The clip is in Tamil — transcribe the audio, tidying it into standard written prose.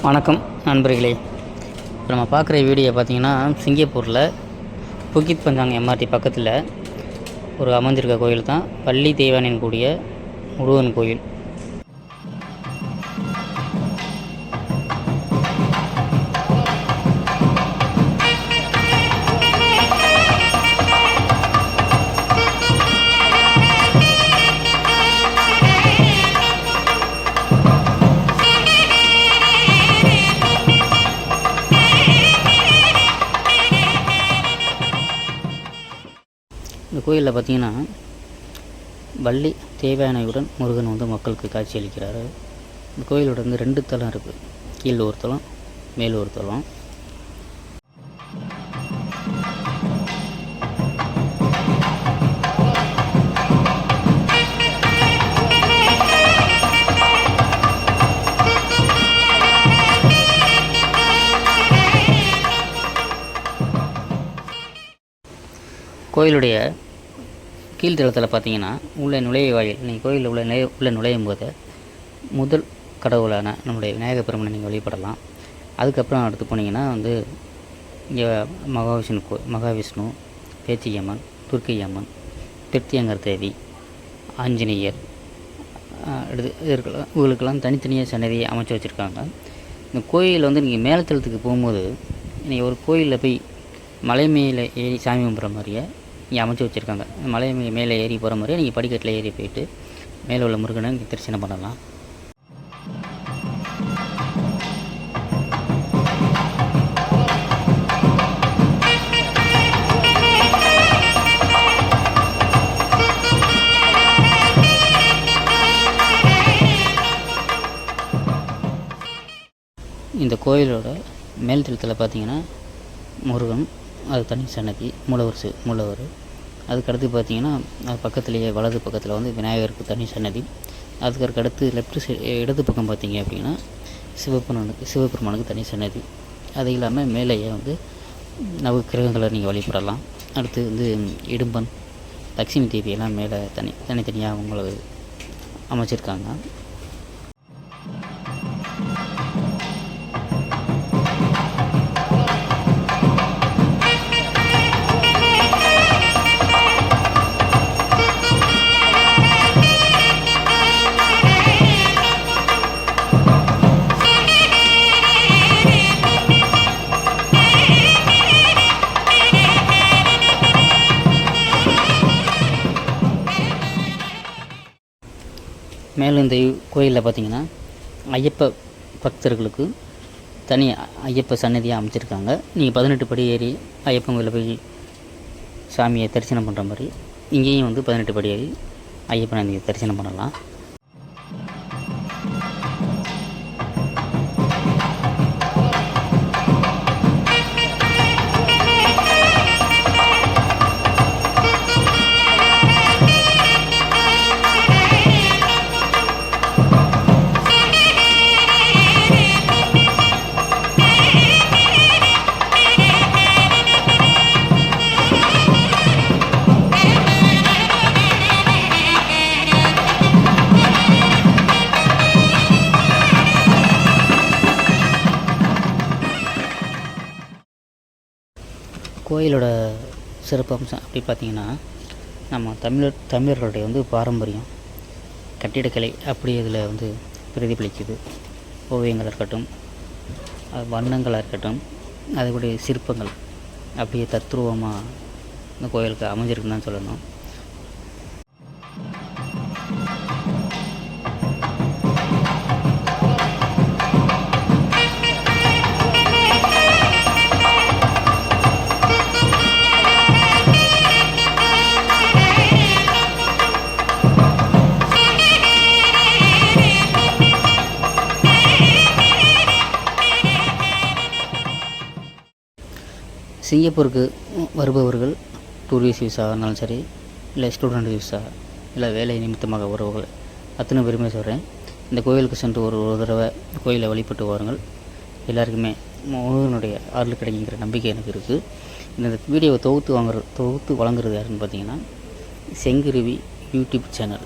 வணக்கம் நண்பர்களே. இப்போ நம்ம பார்க்குற வீடியோ பார்த்திங்கன்னா, சிங்கப்பூரில் புக்கிட் பஞ்சாங் எம்ஆர்டி பக்கத்தில் ஒரு அமைஞ்சிருக்க கோயில் தான் வள்ளி தெய்வானையின் கூடிய முருகன் கோயில். இந்த கோயிலில் பார்த்திங்கன்னா, வள்ளி தேவயானையுடன் முருகன் மக்களுக்கு காட்சி அளிக்கிறார். இந்த கோயிலோட 2 தலம் இருக்குது. கீழே ஒரு தலம், மேலே ஒரு தலம். கோயிலுடைய கீழ்த்தளத்தில் பார்த்தீங்கன்னா, உள்ள நுழைய வாயில், நீங்கள் கோயிலில் உள்ள நுழையும் போது முதல் கடவுளான நம்முடைய விநாயகர் பெருமானை நீங்கள் வழிபடலாம். அதுக்கப்புறம் அடுத்து போனீங்கன்னா இங்கே மகாவிஷ்ணு, பேச்சியம்மன், துர்க்கையம்மன், திருத்தியங்கர் தேவி, ஆஞ்சநேயர் இவங்களுக்கெல்லாம் தனித்தனியாக சன்னதியை அமைச்சு வச்சுருக்காங்க. இந்த கோயிலில் நீங்கள் மேலத்தளத்துக்கு போகும்போது, நீங்கள் ஒரு கோயிலில் போய் மலை மேலே ஏறி சாமி கும்பிட்ற மாதிரியே இங்கே அமைச்சு வச்சுருக்காங்க. மலை மேலே ஏறி போகிற மாதிரியே நீங்கள் படிக்கட்டில் ஏறி போயிட்டு மேலே உள்ள முருகனை இங்கே தரிசனம் பண்ணலாம். இந்த கோயிலோட மேல் தளத்தில் பார்த்தீங்கன்னா முருகன், அது தனி சன்னதி, மூலவர். அதுக்கடுத்து பார்த்திங்கன்னா, அது பக்கத்துலேயே வலது பக்கத்தில் விநாயகருக்கு தனி சன்னதி. அதுக்கு அடுத்து இடது பக்கம் பார்த்திங்க அப்படின்னா சிவபெருமானுக்கு தனி சன்னதி. அது இல்லாமல் மேலேயே நவக்கிரகங்களை நீங்கள் வழிபடலாம். அடுத்து இடும்பன், லக்ஷ்மி தேவியெல்லாம் மேலே தனித்தனியாக அவங்கள அமைச்சிருக்காங்க. மேலும் இந்த கோயிலில் பார்த்திங்கன்னா, ஐயப்ப பக்தர்களுக்கு தனி ஐயப்ப சன்னதியாக அமைச்சிருக்காங்க. நீங்கள் 18 படி ஏறி ஐயப்பன் கோயிலில் போய் சாமியை தரிசனம் பண்ணுற மாதிரி இங்கேயும் 18 படி ஏறி ஐயப்பனை நீங்கள் தரிசனம் பண்ணலாம். கோயிலோட சிறப்பம்சம் அப்படி பார்த்திங்கன்னா, நம்ம தமிழர்களுடைய பாரம்பரியம், கட்டிடக்கலை அப்படி இதில் பிரதிபலிக்குது. ஓவியங்களாக இருக்கட்டும், வண்ணங்களாக இருக்கட்டும், அதுக்கூடிய சிற்பங்கள் அப்படியே தத்ரூபமாக இந்த கோயிலுக்கு அமைஞ்சிருக்குன்னு தான் சொல்லணும். சிங்கப்பூருக்கு வருபவர்கள் டூரிஸ்ட் விசா இருந்தாலும் சரி, இல்லை ஸ்டூடெண்ட் விசா, இல்லை வேலை நிமித்தமாக வருபவர்கள் அத்தனை பேருமே சொல்கிறேன், இந்த கோயிலுக்கு சென்று ஒரு தடவை கோயிலை வழிபட்டு வாருங்கள். எல்லாருக்குமே முருகனுடைய அருள் கிடைக்குங்கிற நம்பிக்கை எனக்கு இருக்குது. இந்த வீடியோவை தொகுத்து வழங்குறது யாருன்னு பார்த்தீங்கன்னா, செங்குருவி யூடியூப் சேனல்.